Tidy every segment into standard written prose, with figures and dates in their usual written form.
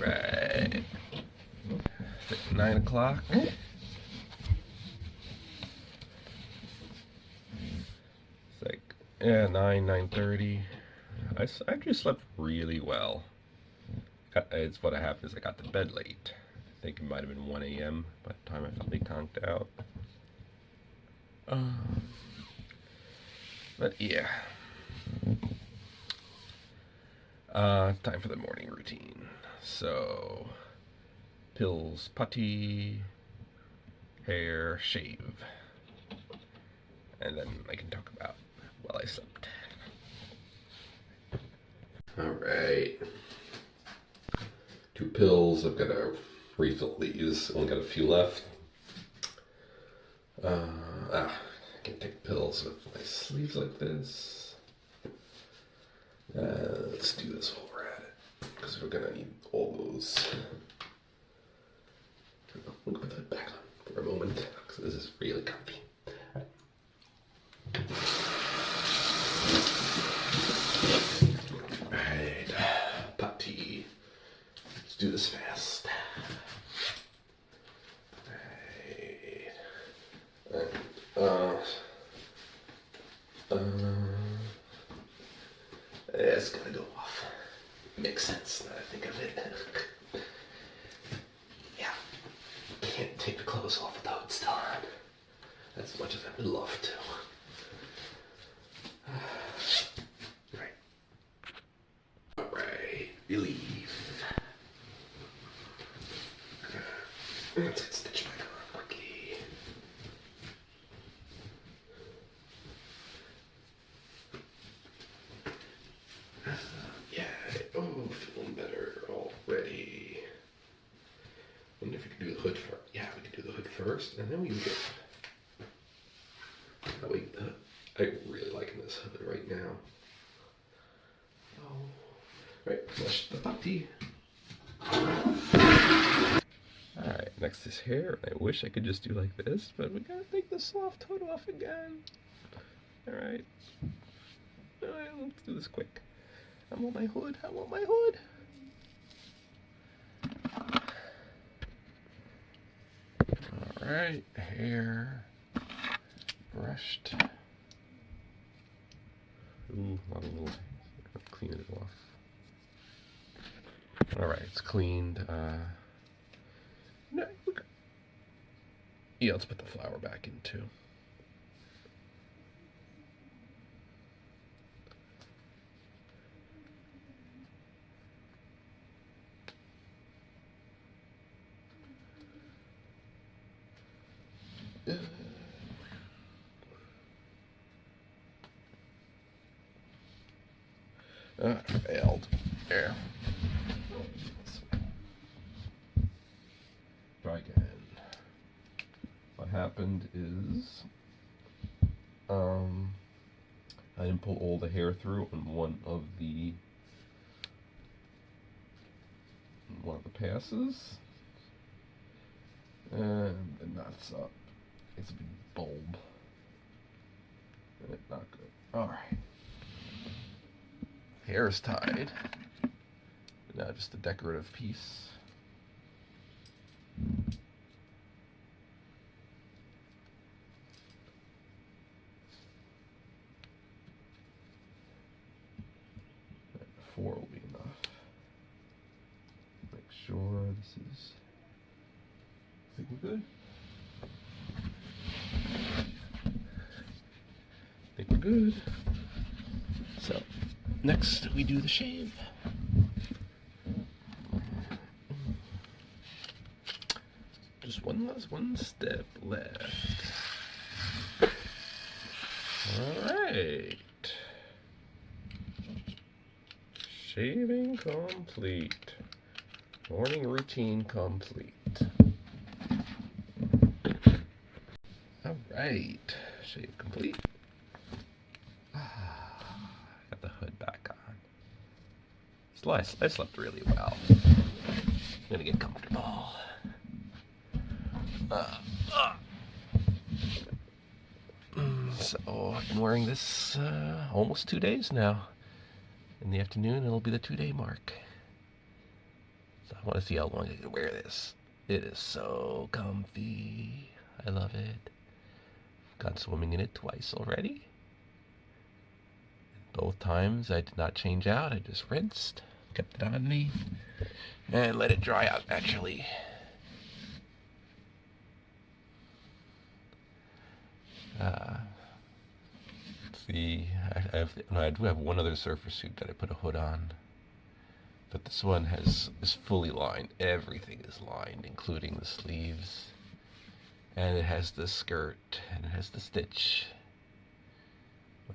Right. 9 o'clock. It's like, yeah, 9:30. I actually slept really well. It's what happened is I got to bed late. I think it might have been 1 a.m. by the time I finally conked out. But yeah. Time for the morning routine. So, pills, putty, hair, shave. And then I can talk about while I slept. Alright. 2 pills. I've got to refill these. Only got a few left. I can't take pills with my sleeves like this. Let's do this while we're at it, because we're gonna need all those. I'm gonna put that back on for a moment, because this is really comfy. Alright, putty. Let's do this fast. It's gonna go off. Makes sense now that I think of it. Yeah. Can't take the clothes off with the hood still on. As much as I would love to. Right. Alright. Relief. Let's get stitched back on quickly. Yeah, feeling better already. Wonder if we could do the hood first. Yeah, we could do the hood first, and then we can get. That way, I'm really liking this hood right now. Oh, right, flush the putty. Alright, next is hair. I wish I could just do like this, but we gotta take the soft hood off again. Alright. Alright, let's do this quick. I want my hood. I want my hood. Alright, hair brushed. Ooh, a lot of little. Clean it off. Alright, it's cleaned. No, yeah, let's put the flour back in too. Failed. There. Try again. What happened is, I didn't pull all the hair through on one of the passes, and the knot's up. It's a big bulb. Not good. All right. Hair is tied. Now just a decorative piece. Four will be enough. Make sure this is. I think we're good. I think we're good. So, next we do the shave. Just one step left. Alright. Shaving complete. Morning routine complete. Alright. Shave complete. Got the hood back on. I slept really well. I'm gonna get comfortable. So I've been wearing this almost 2 days now. In the afternoon, it'll be the 2-day mark. So I want to see how long I can wear this. It is so comfy. I love it. Gone swimming in it twice already. Both times I did not change out. I just rinsed, kept it on me, and let it dry out naturally. See, I do have one other surfer suit that I put a hood on, but this one is fully lined. Everything is lined, including the sleeves, and it has the skirt, and it has the stitch.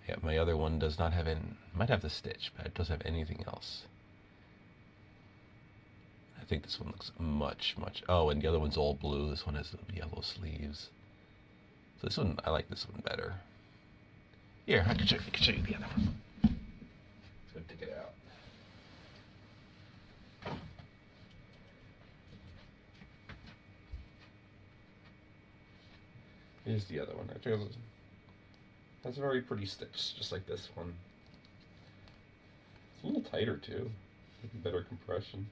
Yeah, my other one does not have might have the stitch, but it doesn't have anything else. I think this one looks much. Oh, and the other one's all blue. This one has the yellow sleeves. So this one, I like this one better. Here, I can show you the other one. Let's go take it out. Here's the other one. That's a very pretty stitch, just like this one. It's a little tighter too, better compression.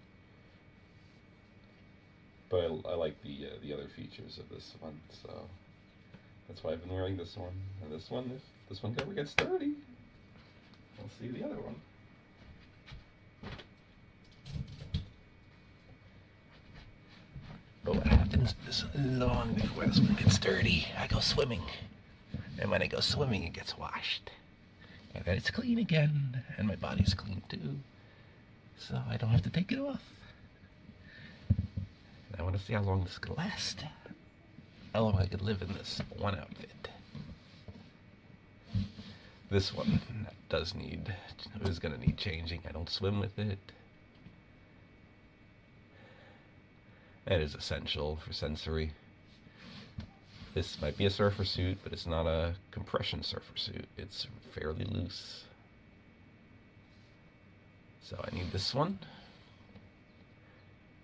But I like the other features of this one, so that's why I've been wearing this one. And this one, if this one ever gets dirty, I'll see the other one. But what happens is long before this one gets dirty, I go swimming. And when I go swimming, it gets washed. And then it's clean again, and my body's clean too. So I don't have to take it off. And I want to see how long this can last. How long I could live in this one outfit. This one is going to need changing. I don't swim with it. It is essential for sensory. This might be a surfer suit, but it's not a compression surfer suit. It's fairly loose. So I need this one.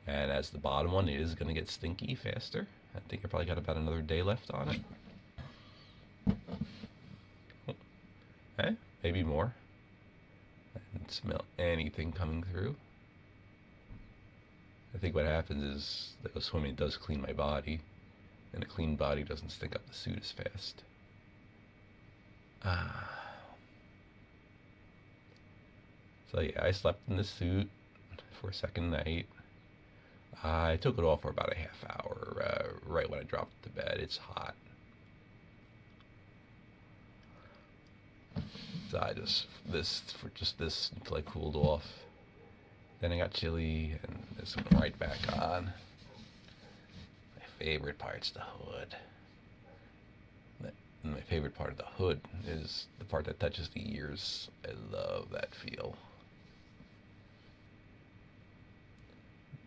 And as the bottom one, it is going to get stinky faster. I think I probably got about another day left on it. Okay, maybe more. I didn't smell anything coming through. I think what happens is that swimming does clean my body, and a clean body doesn't stink up the suit as fast. So yeah, I slept in this suit for a second night. I took it off for about a half hour, right when I dropped it to bed. It's hot. So I just this until I cooled off. Then I got chilly, and this went right back on. My favorite part's the hood. And my favorite part of the hood is the part that touches the ears. I love that feel.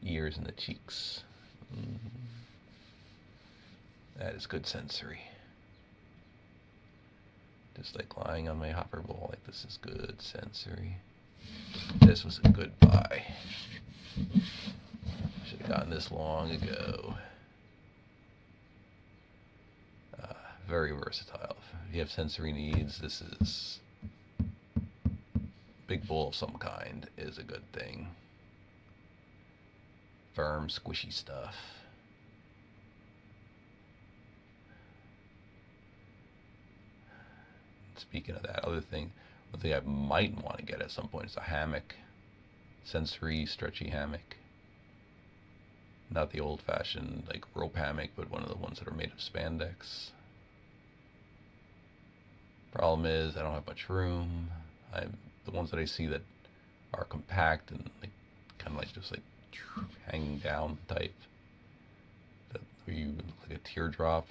Ears and the cheeks. That is good sensory. Just like lying on my hopper ball, like this is good sensory. This was a good buy. Should have gotten this long ago. Very versatile. If you have sensory needs, this is big bowl of some kind is a good thing. Firm, squishy stuff. Speaking of that, one thing I might want to get at some point is a hammock. Sensory, stretchy hammock. Not the old-fashioned like rope hammock, but one of the ones that are made of spandex. Problem is, I don't have much room. The ones that I see that are compact and like kind of like just like hanging down type, where you look like a teardrop.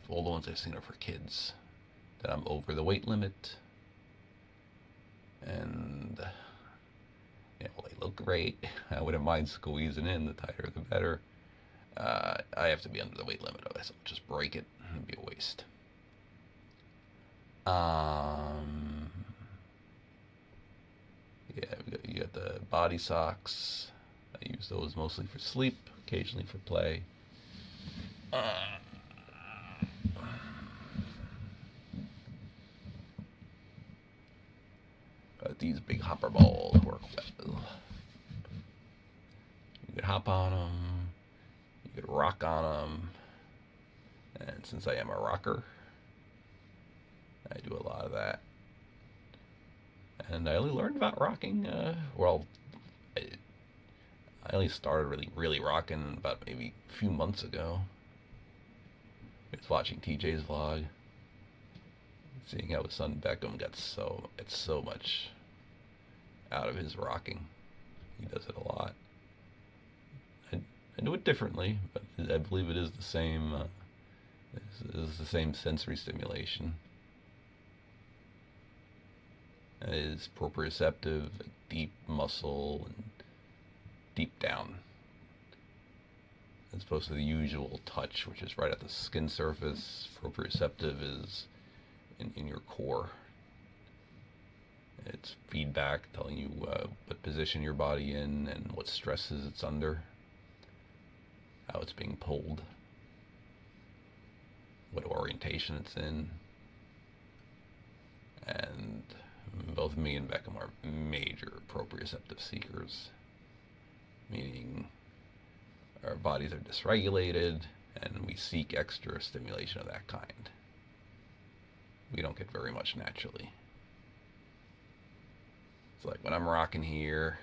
All the ones I've seen are for kids. That I'm over the weight limit, and well, they look great. I wouldn't mind squeezing in. The tighter, the better. I have to be under the weight limit, otherwise I'll just break it. It'd be a waste. Yeah, you got the body socks. I use those mostly for sleep, occasionally for play. These big hopper balls work well. hop on them, you could rock on them, and since I am a rocker, I do a lot of that. And I only learned about rocking, I only started really rocking about maybe a few months ago. I was watching TJ's vlog, seeing how his son Beckham gets so much out of his rocking. He does it a lot. I do it differently, but I believe it is the same. It is the same sensory stimulation. It is proprioceptive, deep muscle, and deep down, as opposed to the usual touch, which is right at the skin surface. Proprioceptive is in your core. It's feedback telling you what position your body in and what stresses it's under, how it's being pulled, what orientation it's in. And both me and Beckham are major proprioceptive seekers, meaning our bodies are dysregulated and we seek extra stimulation of that kind. We don't get very much naturally. It's like when I'm rocking here,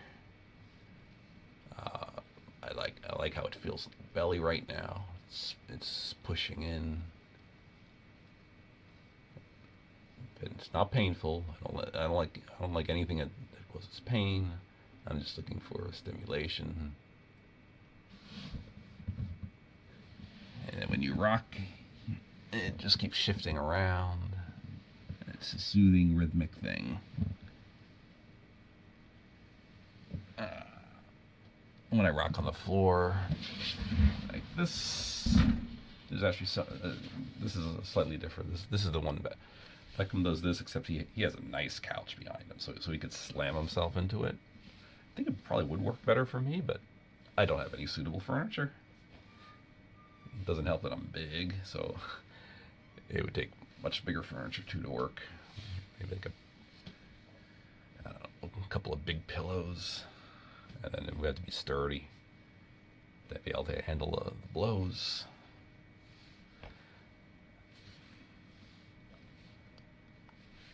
I like how it feels in the belly right now. It's pushing in. It's not painful. I don't like anything that causes pain. I'm just looking for stimulation. And then when you rock, it just keeps shifting around. It's a soothing, rhythmic thing. When I rock on the floor, like this, there's actually this is slightly different. This is the one that Beckham does this, except he has a nice couch behind him, so he could slam himself into it. I think it probably would work better for me, but I don't have any suitable furniture. It doesn't help that I'm big, so it would take much bigger furniture too to work. Maybe like a couple of big pillows, and then it would have to be sturdy to be able to handle the blows.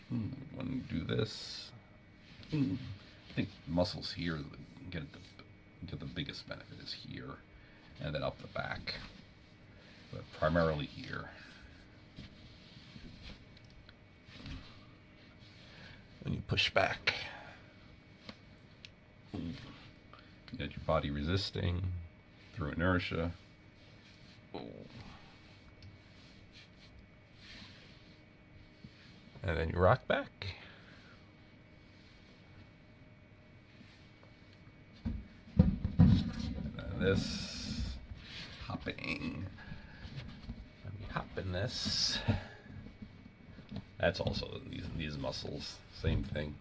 When you do this, I think muscles here get the biggest benefit is here, and then up the back, but primarily here. When you push back, you get your body resisting through inertia. And then you rock back. And then this hopping. Let me hop in this. That's also these muscles. Same thing.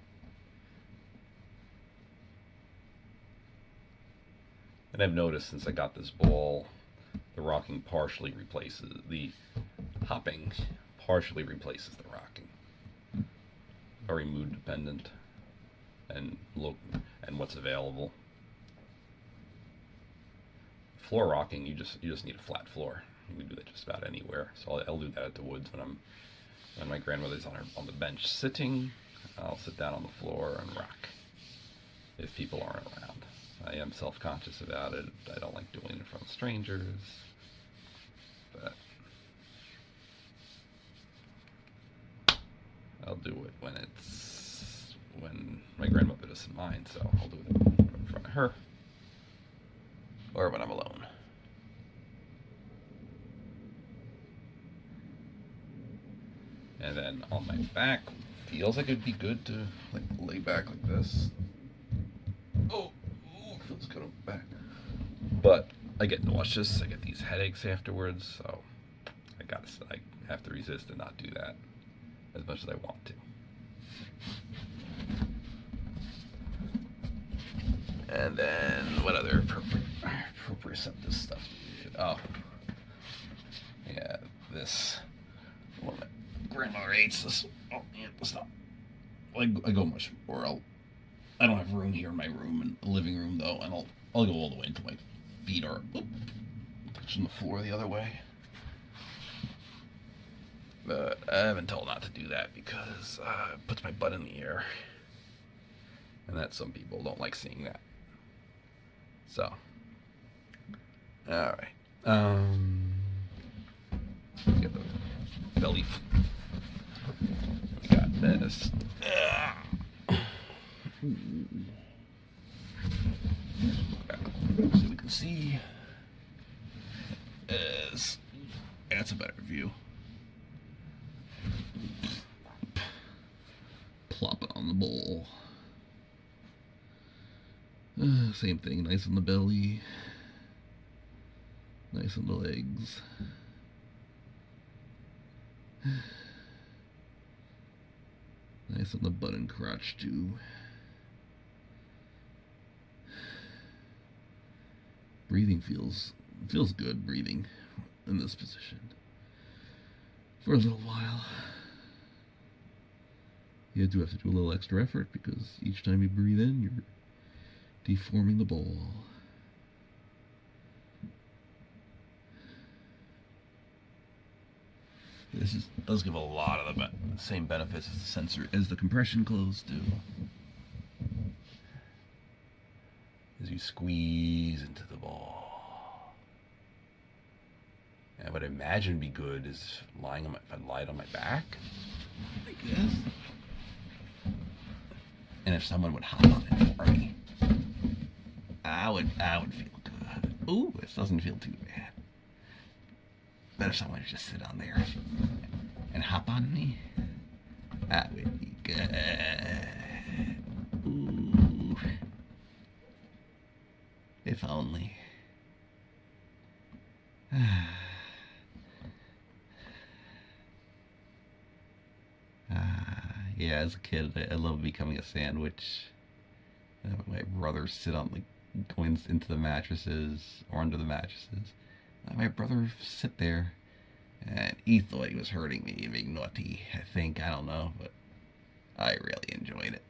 And I've noticed since I got this ball, the rocking partially replaces the hopping, partially replaces the rocking. Very mood dependent and what's available. Floor rocking, you just need a flat floor. You can do that just about anywhere. So I'll do that at the woods when my grandmother's on the bench sitting. I'll sit down on the floor and rock if people aren't around. I am self-conscious about it. I don't like doing it in front of strangers, but I'll do it when my grandmother doesn't mind, so I'll do it in front of her or when I'm alone. And then on my back, feels like it'd be good to like lay back like this. Oh, feels good on the back. But I get nauseous. I get these headaches afterwards, so I have to resist and not do that as much as I want to. And then what other proprioceptive stuff do we do? Oh, yeah, this. Well, my grandmother hates this. Oh, yeah, stop. I go much more. I don't have room here in my room, in the living room though, and I'll go all the way into my feet are touching the floor the other way. But I have been told not to do that because it puts my butt in the air. And that some people don't like seeing that. So, alright. Get the belly. We got this. So we can see. That's a better view. Plop it on the bowl. Same thing, nice on the belly, nice on the legs. Nice on the butt and crotch too. Breathing feels good, breathing in this position for a little while. You do have to do a little extra effort because each time you breathe in, you're deforming the bowl. This does give a lot of the same benefits as the sensor, as the compression clothes do. As you squeeze into the ball. And what I imagine would be good is if I lied on my back, like this. And if someone would hop on it for me, I would feel good. Ooh, this doesn't feel too bad. But if someone would just sit on there and hop on me, that would be good. Ooh. If only. Yeah, as a kid, I loved becoming a sandwich. My brother sit on going into the mattresses or under the mattresses. My brother would sit there, and he thought he was hurting me, being naughty. I don't know, but I really enjoyed it.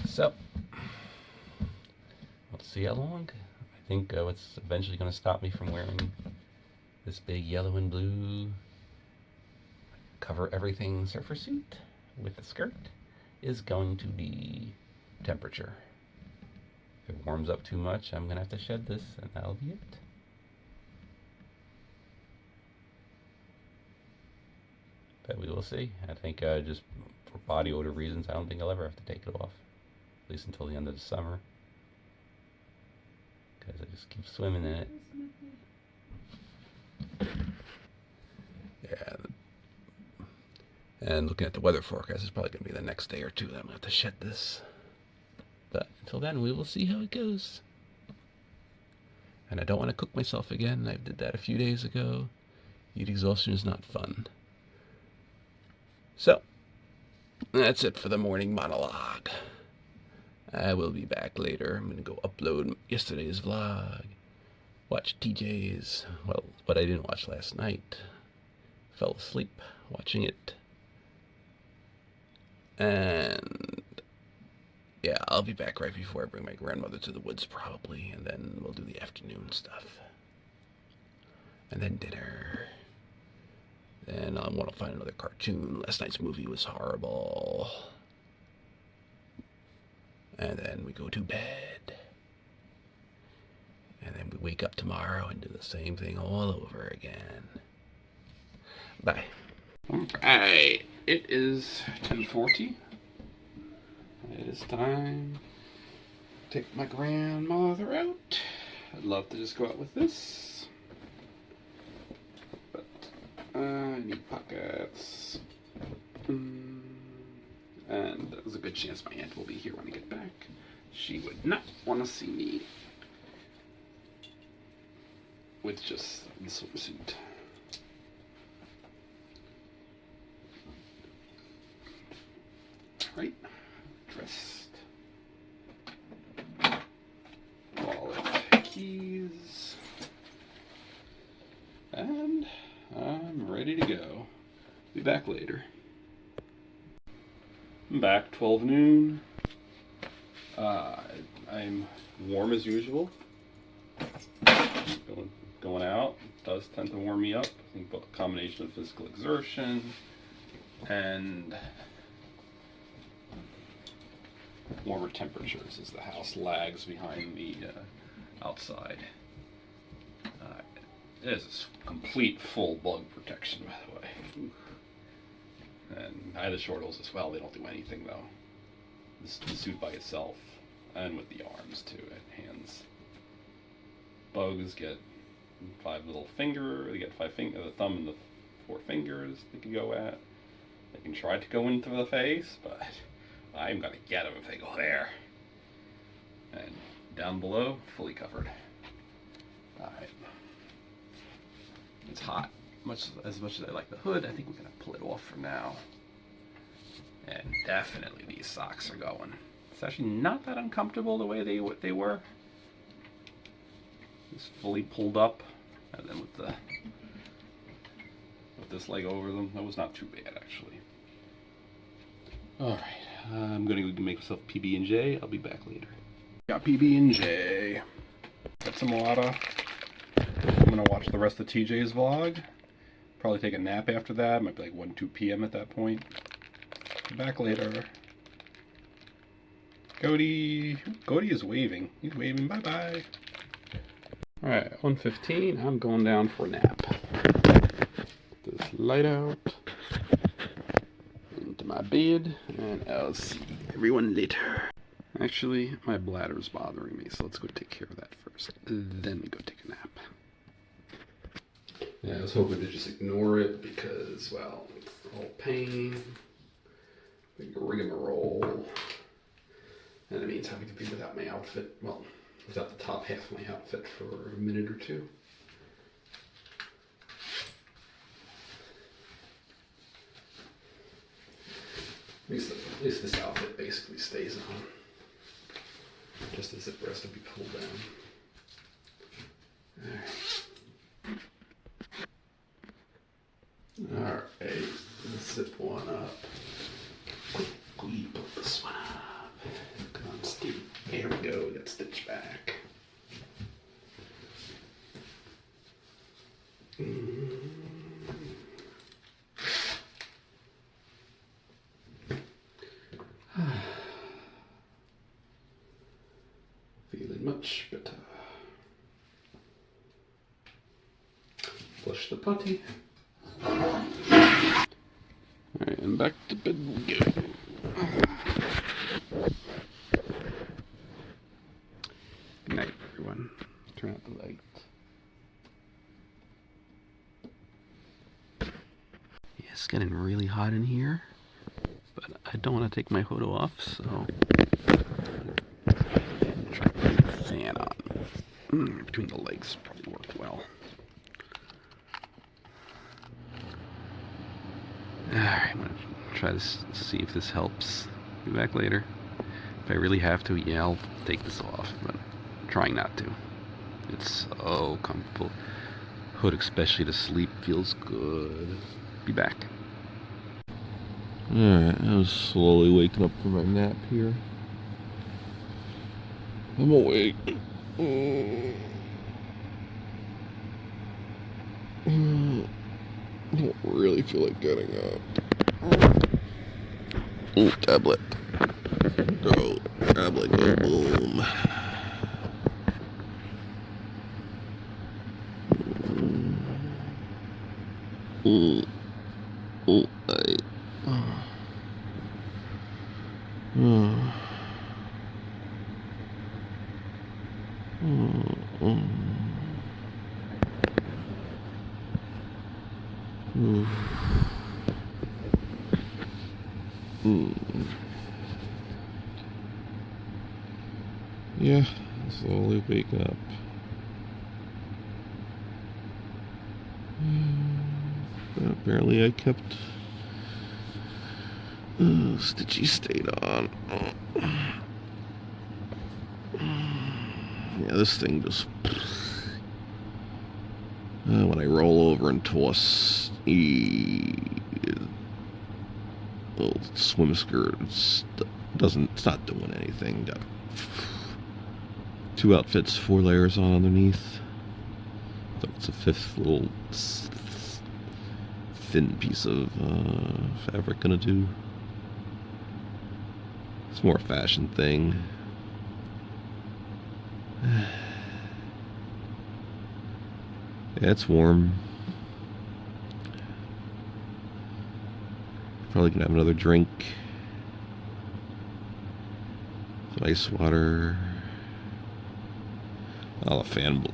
So, let's see how long. I think what's eventually going to stop me from wearing this big yellow and blue cover everything surfer suit with a skirt is going to be temperature. If it warms up too much, I'm going to have to shed this, and that'll be it. But we will see. I think just for body odor reasons, I don't think I'll ever have to take it off. At least until the end of the summer. Because I just keep swimming in it. Yeah. And looking at the weather forecast, it's probably going to be the next day or two that I'm going to have to shed this. But until then, we will see how it goes. And I don't want to cook myself again. I did that a few days ago. Heat exhaustion is not fun. So, that's it for the morning monologue. I will be back later. I'm going to go upload yesterday's vlog. Watch TJ's. Well, what I didn't watch last night. Fell asleep watching it. And yeah, I'll be back right before I bring my grandmother to the woods probably. And then we'll do the afternoon stuff. And then dinner. Then I want to find another cartoon. Last night's movie was horrible. And then we go to bed. And then we wake up tomorrow and do the same thing all over again. Bye. Alright, it is 10:40. It is time to take my grandmother out. I'd love to just go out with this. But I need pockets. And there's a good chance my aunt will be here when I get back. She would not want to see me with just the swimsuit. Right, dressed. Wallet, keys. And I'm ready to go. Be back later. I'm back, 12 noon. I'm warm as usual. Going out does tend to warm me up. I think both a combination of physical exertion and warmer temperatures as the house lags behind the outside. It is complete full bug protection, by the way. Ooh. And I had the short hose as well. They don't do anything though. The suit by itself, and with the arms too, and hands. Bugs get 5 little fingers. They get 5 fingers, the thumb and the 4 fingers they can go at. They can try to go into the face, but I'm gonna get them if they go there. And down below, fully covered. Alright. It's hot. As much as I like the hood, I think we're gonna pull it off for now. And definitely these socks are going. It's actually not that uncomfortable the way they were. Just fully pulled up, and then with this leg over them, that was not too bad actually. All right, I'm gonna go make myself PB&J. I'll be back later. Got PB&J. Got some water. I'm gonna watch the rest of TJ's vlog. Probably take a nap after that. Might be like 1, 2 p.m. at that point. Be back later. Cody is waving. He's waving. Bye bye. All right, 1:15. I'm going down for a nap. Put this light out. Into my bed, and I'll see everyone later. Actually, my bladder's bothering me, so let's go take care of that first. Then we go take a nap. Yeah, I was hoping to just ignore it because, well, it's the whole pain, big rigmarole, and it means having to be without my outfit, well, without the top half of my outfit for a minute or two. At least this outfit basically stays on. Just the zipper has to be pulled down. Alright, let's zip one up. Quickly put this one up. Come on, Steve. Here we go, we got stitch back. Feeling much better. Flush the potty. Alright, and back to bed we go. Good night, everyone. Turn out the light. Yeah, it's getting really hot in here, but I don't want to take my hood off, so try to put the fan on. Between the legs probably work well. Alright, I'm gonna try to see if this helps. Be back later. If I really have to, yeah, I'll take this off, but I'm trying not to. It's so comfortable. Hood, especially to sleep, feels good. Be back. Alright, I was slowly waking up from my nap here. I'm awake. I don't really feel like getting up. Ooh, tablet. Go, tablet, go, boom. Ooh, I. Yeah, slowly waking up. Apparently I kept Stitchy stayed on. Yeah, this thing just when I roll over and toss, it little swim skirt. It's not doing anything. Got 2 outfits, 4 layers on underneath. So it's a 5th little thin piece of fabric gonna do. It's more a fashion thing. Yeah, it's warm. Probably gonna have another drink. Some ice water. Oh, the fan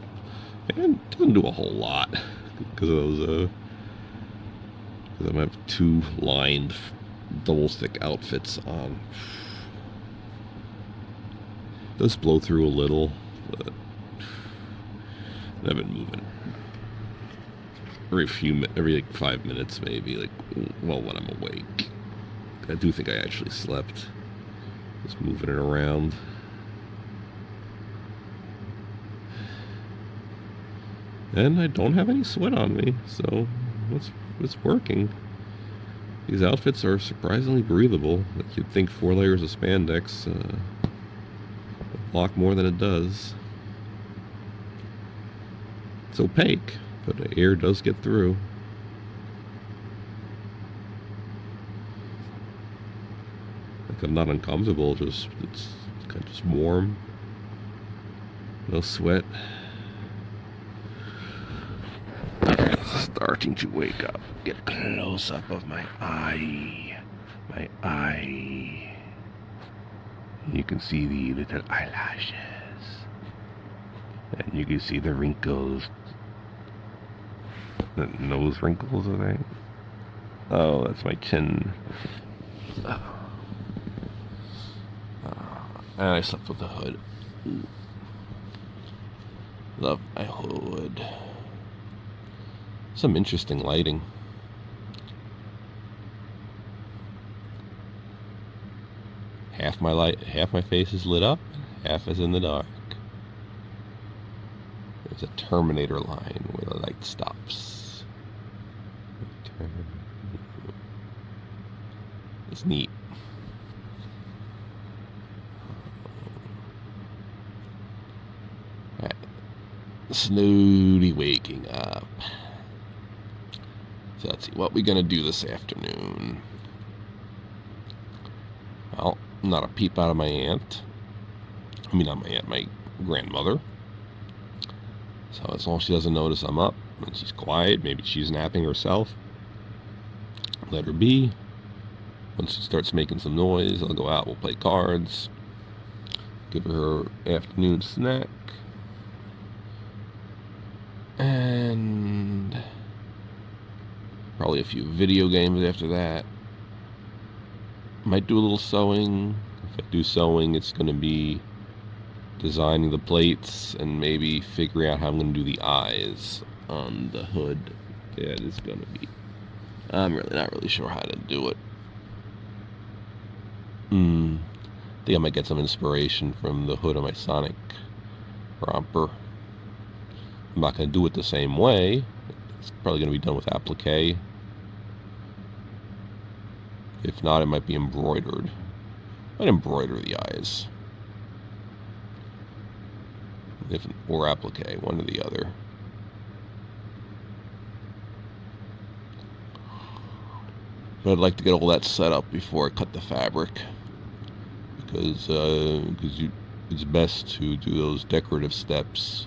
doesn't do a whole lot because of those. Because I have 2 lined double stick outfits on. It does blow through a little, but I've been moving every like 5 minutes maybe, like, well, when I'm awake. I do think I actually slept, just moving it around. And I don't have any sweat on me, so it's working. These outfits are surprisingly breathable. Like, you'd think 4 layers of spandex would block more than it does. It's opaque, but the air does get through. Like, I'm not uncomfortable, it's kind of just warm. No sweat. Starting to wake up. Get a close up of my eye. My eye. You can see the little eyelashes. And you can see the wrinkles. The nose wrinkles, I think. Oh, that's my chin. And I slept with the hood. Love my hood. Some interesting lighting. Half my face is lit up, half is in the dark. There's a Terminator line where the light stops. It's neat. Right. Slowly waking up. So let's see, what we gonna do this afternoon? Well, not a peep out of my aunt. I mean, not my aunt, my grandmother. So as long as she doesn't notice I'm up and she's quiet, maybe she's napping herself, let her be. Once she starts making some noise, I'll go out, we'll play cards, give her afternoon snack, and probably a few video games after that. Might do a little sewing. If I do sewing, it's going to be designing the plates and maybe figuring out how I'm going to do the eyes on the hood. Yeah, it is going to be. I'm really not really sure how to do it. I think I might get some inspiration from the hood of my Sonic romper. I'm not going to do it the same way. It's probably going to be done with applique. If not, it might be embroidered. I'd embroider the eyes. Or applique, one or the other. But I'd like to get all that set up before I cut the fabric. Because it's best to do those decorative steps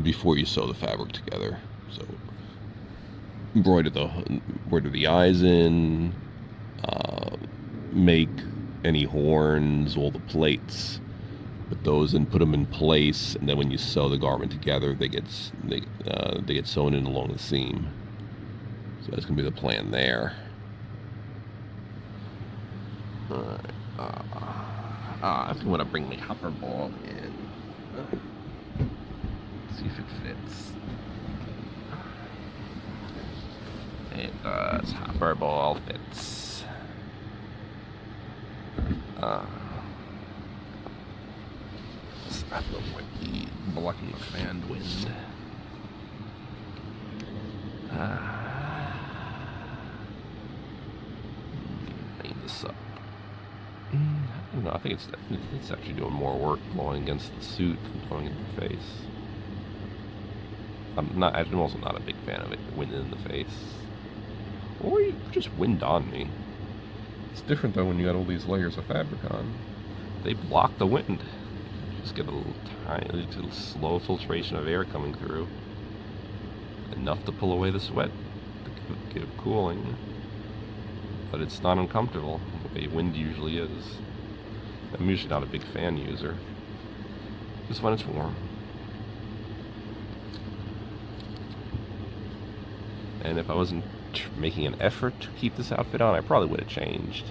before you sew the fabric together. So embroider the eyes in, make any horns, all the plates, put those in, put them in place, and then when you sew the garment together, they get sewn in along the seam. So that's gonna be the plan there. Alright. I think I want to bring my hopper ball in. See if it fits. It does. Hopper ball fits. Stop the wind, blocking the fan wind. this up. I don't know. I think it's actually doing more work blowing against the suit than blowing in the face. I'm also not a big fan of it wind in the face. Or you just wind on me. It's different though when you got all these layers of fabric on. They block the wind. You just get a little tiny, little slow filtration of air coming through. Enough to pull away the sweat, to give cooling. But it's not uncomfortable, the way wind usually is. I'm usually not a big fan user. Just when it's warm. And if I wasn't making an effort to keep this outfit on, I probably would have changed.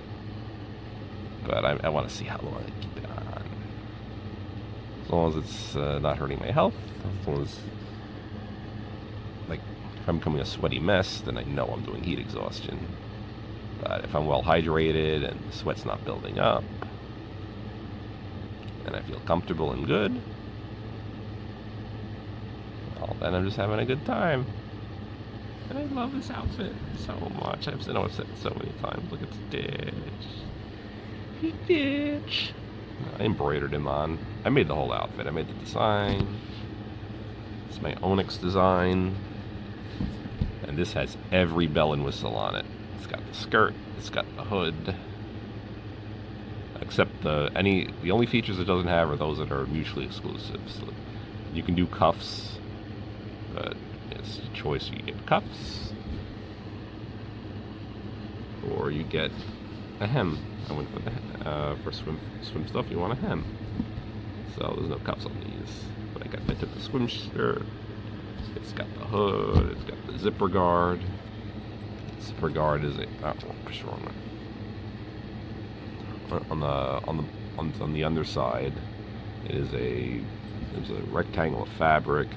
But I want to see how long I can keep it on. As long as it's not hurting my health, as long as, like, if I'm becoming a sweaty mess, then I know I'm doing heat exhaustion. But if I'm well hydrated and the sweat's not building up, and I feel comfortable and good, well, then I'm just having a good time. And I love this outfit so much. I've said it so many times. Look at Stitch. Stitch. I embroidered him on. I made the whole outfit. I made the design. It's my Onyx design. And this has every bell and whistle on it. It's got the skirt. It's got the hood. Except the only features it doesn't have are those that are mutually exclusive. So you can do cuffs, but it's a choice. You get cuffs, or you get a hem. I went for for swim stuff. You want a hem. So there's no cuffs on these. But I took the swim shirt. It's got the hood. It's got the zipper guard. The zipper guard is on the underside. There's a rectangle of fabric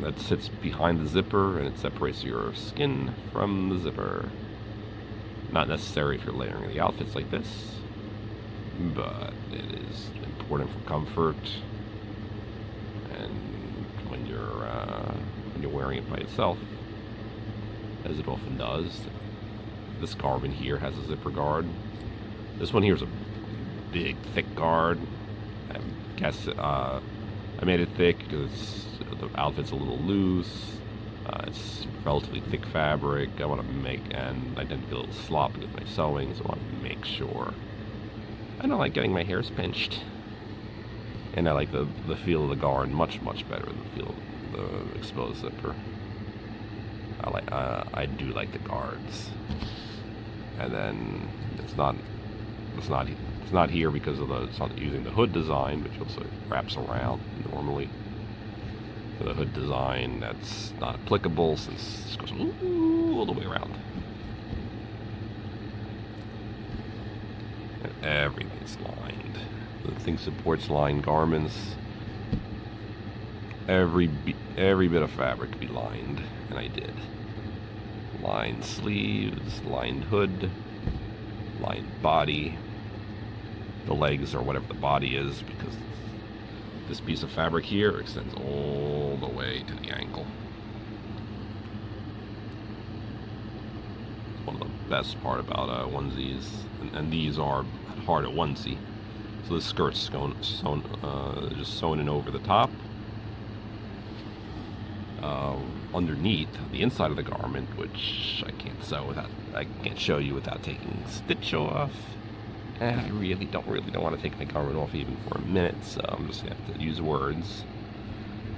that sits behind the zipper, and it separates your skin from the zipper. Not necessary if you're layering the outfits like this, but it is important for comfort. And when you're wearing it by itself, as it often does, this garment here has a zipper guard. This one here is a big, thick guard. I guess I made it thick because the outfit's a little loose. It's relatively thick fabric. I want to and I tend to be a little sloppy with my sewing, so I want to make sure. I don't like getting my hairs pinched. And I like the feel of the guard much better than the feel of the exposed zipper. I do like the guards. And then it's not here because of it's not using the hood design, which also wraps around normally. For the hood design, that's not applicable since it goes all the way around. And everything's lined. The thing supports lined garments. Every bit of fabric could be lined, and I did. Lined sleeves, lined hood, lined body. The legs or whatever the body is, because this piece of fabric here extends all the way to the ankle. One of the best part about onesies, and these are hard at onesie. So the skirt's just sewn in over the top. Underneath the inside of the garment, which I can't show you without taking stitch off. And I really don't want to take my garment off even for a minute, so I'm just gonna have to use words.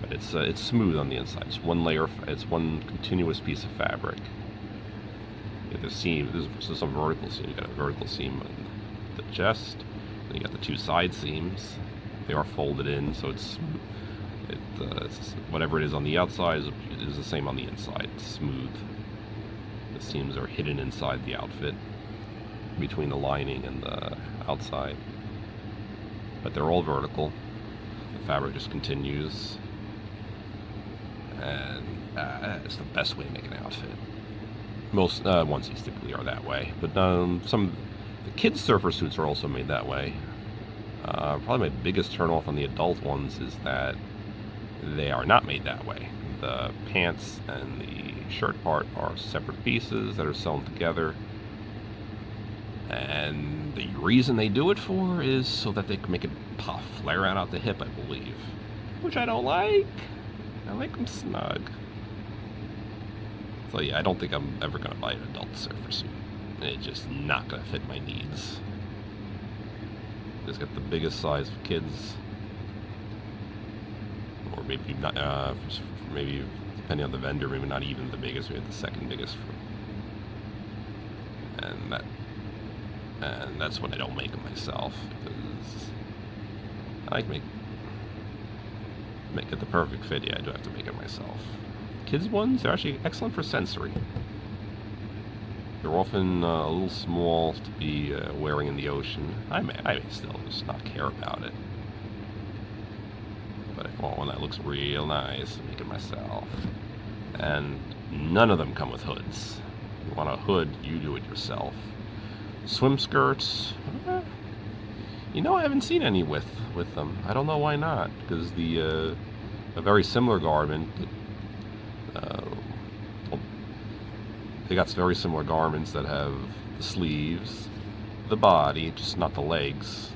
But it's smooth on the inside. It's one layer. It's one continuous piece of fabric. You have the seam. There's some vertical seam. You got a vertical seam on the chest. Then you got the two side seams. They are folded in, so it's whatever it is on the outside is the same on the inside. It's smooth. The seams are hidden inside the outfit, between the lining and the outside. But they're all vertical. The fabric just continues. And it's the best way to make an outfit. Most onesies typically are that way. But the kids' surfer suits are also made that way. Probably my biggest turnoff on the adult ones is that they are not made that way. the pants and the shirt part are separate pieces that are sewn together. And the reason they do it for is so that they can make it puff, flare out the hip, I believe. Which I don't like. I like them snug. So yeah, I don't think I'm ever going to buy an adult surfer suit. It's just not going to fit my needs. Just got the biggest size for kids. Or maybe not, maybe depending on the vendor, maybe not even the biggest, maybe the second biggest. And that's when I don't make them myself, because I like make it the perfect fit. Yeah, I do have to make it myself. Kids ones are actually excellent for sensory. They're often a little small to be wearing in the ocean. I may still just not care about it. But if I want one that looks real nice, I make it myself. And none of them come with hoods. If you want a hood, you do it yourself. Swim skirts, you know, I haven't seen any with them. I don't know why not, because a very similar garment, they got very similar garments that have the sleeves, the body, just not the legs.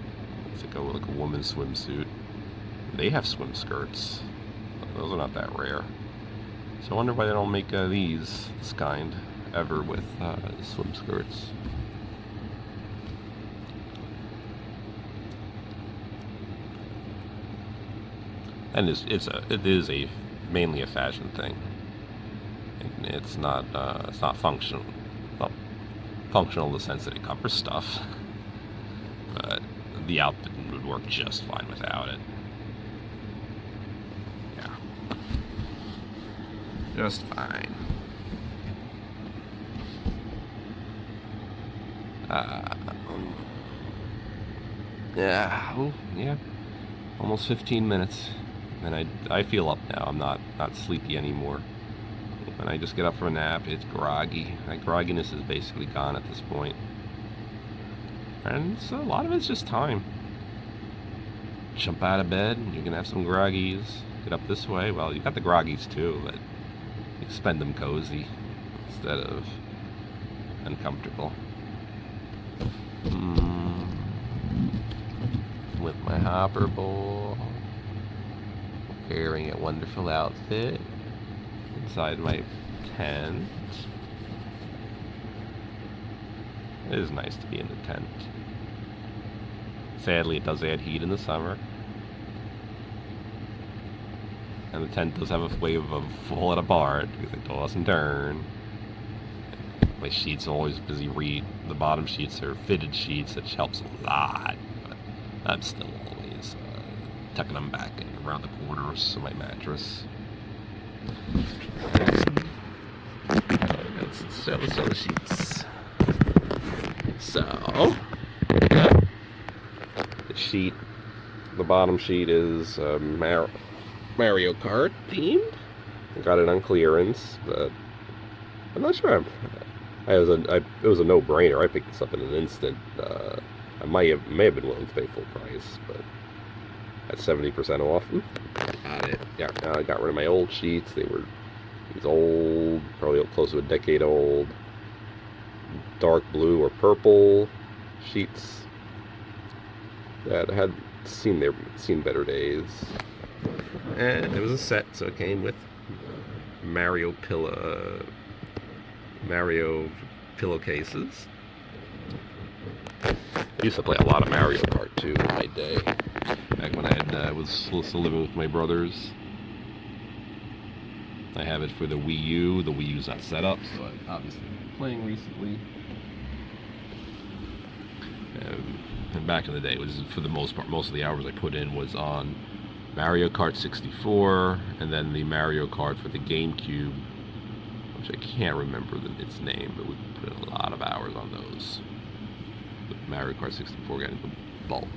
It's like a woman's swimsuit. They have swim skirts. Those are not that rare. So I wonder why they don't make this kind ever with swim skirts. And it is mainly a fashion thing. It's not functional. Well, functional in the sense that it covers stuff, but the outfit would work just fine without it. Yeah, just fine. Yeah, almost 15 minutes. And I feel up now. I'm not sleepy anymore. When I just get up from a nap, it's groggy. My grogginess is basically gone at this point. And so a lot of it's just time. Jump out of bed, you're going to have some groggies. Get up this way. Well, you got the groggies too, but you spend them cozy instead of uncomfortable. With my hopper bowl. Wearing a wonderful outfit inside my tent. It is nice to be in the tent. Sadly, it does add heat in the summer. And the tent does have a way of falling apart because I toss and turn. My sheets are always busy the bottom sheets are fitted sheets, which helps a lot. But I'm still always tucking them back in around the corners of my mattress. That's the sheets. So the bottom sheet is Mario Kart themed. I got it on clearance, but I'm not sure. It was a no-brainer. I picked this up in an instant. I may have been willing to pay full price, but at 70% off. I got it. Yeah, I got rid of my old sheets. They were these old, probably close to a decade old, dark blue or purple sheets that had seen better days. And it was a set, so it came with Mario pillowcases. I used to play a lot of Mario Kart too in my day, back when I was still living with my brothers. I have it for the Wii U. The Wii U's not set up, so I've obviously been playing recently. And back in the day, it was, for the most part, most of the hours I put in was on Mario Kart 64, and then the Mario Kart for the GameCube, which I can't remember its name, but we put in a lot of hours on those. But Mario Kart 64 got into bulk.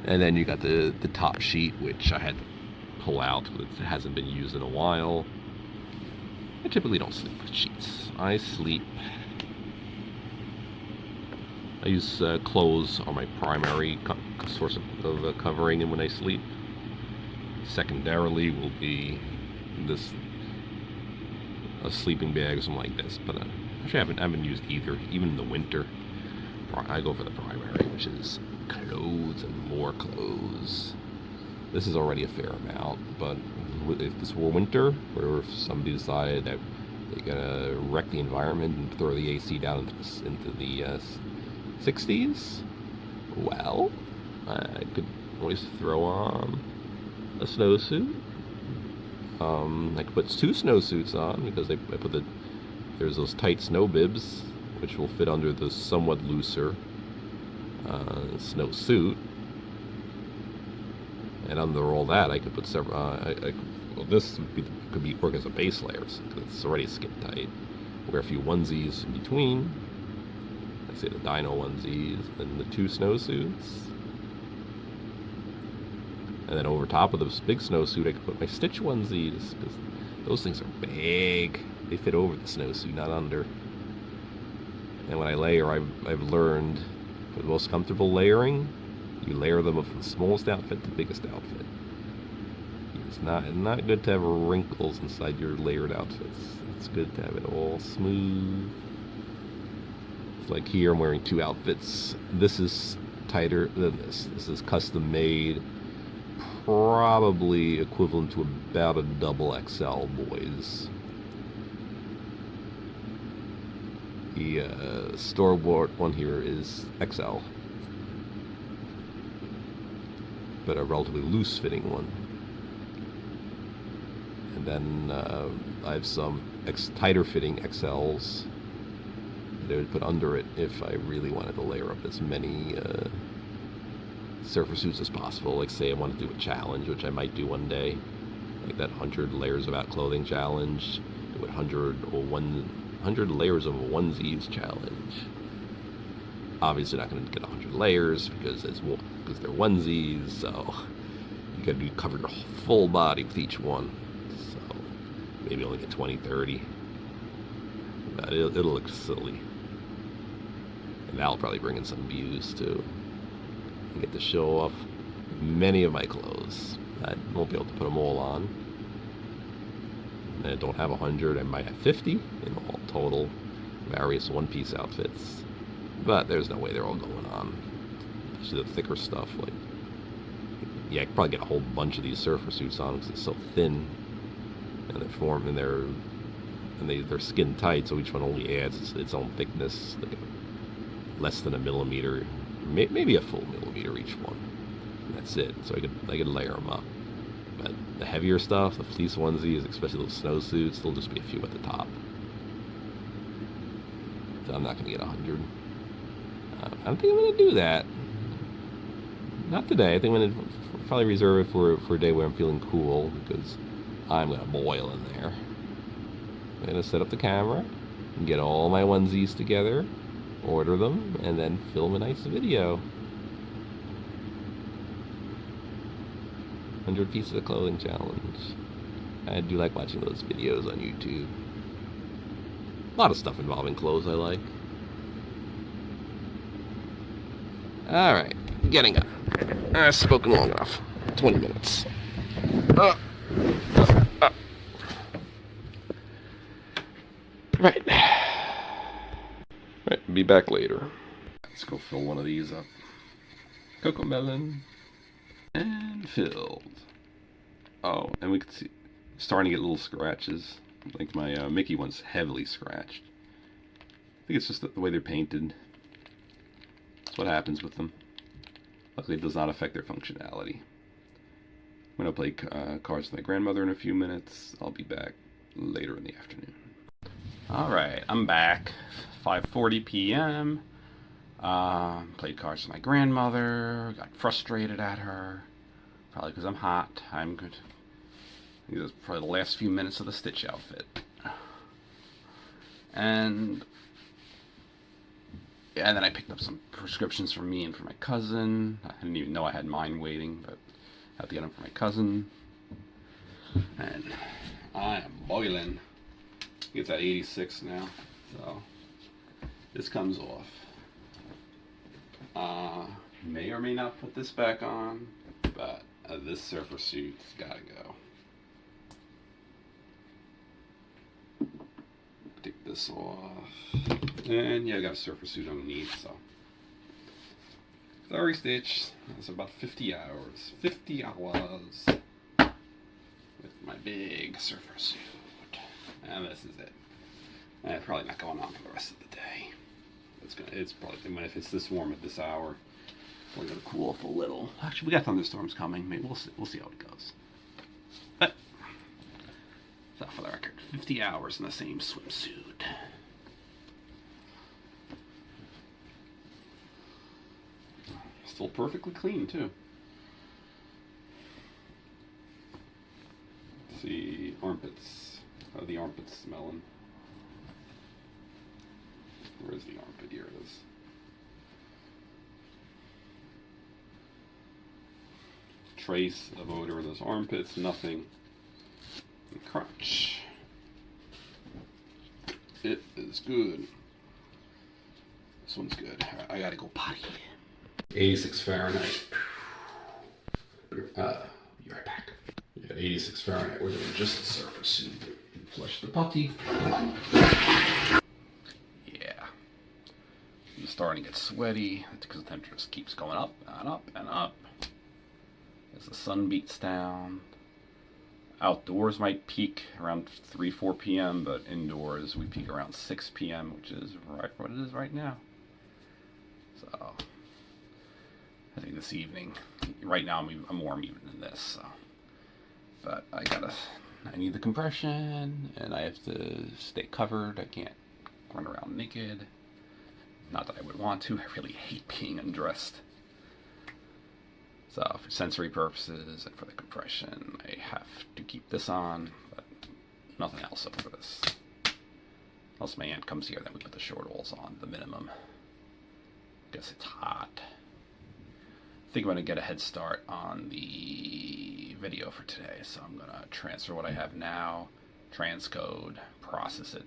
And then you got the top sheet, which I had to pull out because it hasn't been used in a while. I typically don't sleep with sheets. I use clothes are my primary source of covering, and when I sleep. Secondarily will be this a sleeping bag or something like this. But actually, I haven't used either, even in the winter. I go for the primary, which is clothes and more clothes. This is already a fair amount, but if this were winter, or if somebody decided that they're gonna wreck the environment and throw the AC down into the 60s, well, I could always throw on a snowsuit. I could put 2 snowsuits on because there's those tight snow bibs which will fit under the somewhat looser snowsuit, and under all that I could put several. Well, this could work as a base layer because it's already skin tight. Wear a few onesies in between. Let's say the dino onesies, and the 2 snowsuits. And then over top of this big snowsuit, I could put my Stitch onesies, because those things are big. They fit over the snowsuit, not under. And when I layer, I've learned, for the most comfortable layering, you layer them from the smallest outfit to the biggest outfit. It's not good to have wrinkles inside your layered outfits. It's good to have it all smooth. It's like here, I'm wearing 2 outfits. This is tighter than this. This is custom made. Probably equivalent to about a double XL boys. The store-bought one here is XL, but a relatively loose-fitting one. And then I have some tighter-fitting XLs that I would put under it if I really wanted to layer up as many surfer suits as possible. Like, say I want to do a challenge, which I might do one day, like that 100 layers of out clothing challenge, do 100 layers of onesies challenge. Obviously not going to get 100 layers because they're onesies, so you got to cover your full body with each one. So maybe only get 20, 30. But it'll look silly, and that'll probably bring in some views too. Get to show off many of my clothes. I won't be able to put them all on. And I don't have 100. I might have 50 in all total, various one-piece outfits. But there's no way they're all going on. Especially the thicker stuff. Like, yeah, I could probably get a whole bunch of these surfer suits on because they're so thin, and they're skin tight. So each one only adds its own thickness, like less than a millimeter. Maybe a full millimeter each one. And that's it. So I could layer them up. But the heavier stuff, the fleece onesies, especially those snowsuits, there'll just be a few at the top. So I'm not going to get 100. I don't think I'm going to do that. Not today. I think I'm going to probably reserve it for a day where I'm feeling cool, because I'm going to boil in there. I'm going to set up the camera and get all my onesies together, order them, and then film a nice video. 100 pieces of clothing challenge. I do like watching those videos on YouTube. A lot of stuff involving clothes I like. Alright, getting up. I've spoken long enough. 20 minutes. Right. Right, be back later. Let's go fill one of these up. Cocoa melon. And filled. Oh, and we can see starting to get little scratches. Like my Mickey one's heavily scratched. I think it's just the way they're painted. That's what happens with them. Luckily it does not affect their functionality. I'm going to play cards with my grandmother in a few minutes. I'll be back later in the afternoon. Alright, I'm back. 5:40 p.m. Played cards with my grandmother. Got frustrated at her. Probably because I'm hot. I'm good. These are probably the last few minutes of the Stitch outfit. And then I picked up some prescriptions for me and for my cousin. I didn't even know I had mine waiting, but I had to get them for my cousin. And I am boiling. It's at 86 now, so this comes off. May or may not put this back on, but this surfer suit's gotta go. this off. And yeah, I got a surfer suit underneath, so. Sorry, Stitch. That's about 50 hours. 50 hours. With my big surfer suit. And this is it. And probably not going on for the rest of the day. It's probably, if it's this warm at this hour, probably gonna cool off a little. Actually, we got thunderstorms coming. Maybe we'll see how it goes. But, so for the record, 50 hours in the same swimsuit. Still perfectly clean, too. Let's see, armpits. How are the armpits smelling? Where is the armpit? Here it is. Trace of odor in those armpits, nothing. And crunch. It is good. This one's good. Right, I gotta go potty. 86 Fahrenheit. Be right back. Yeah, 86 Fahrenheit. We're doing just the surfer suit. Flush the putty. Yeah. I'm starting to get sweaty. That's because the temperature just keeps going up and up and up. As the sun beats down. Outdoors might peak around 4 p.m., but indoors we peak around 6 p.m., which is right what it is right now. So, I think this evening, right now I'm warm even than this, so. But I need the compression, and I have to stay covered. I can't run around naked. Not that I would want to, I really hate being undressed. So for sensory purposes and for the compression, I have to keep this on, but nothing else over this. Unless my aunt comes here, then we put the short-alls on, the minimum. Guess it's hot. I think I'm going to get a head start on the video for today, so I'm going to transfer what I have now, transcode, process it.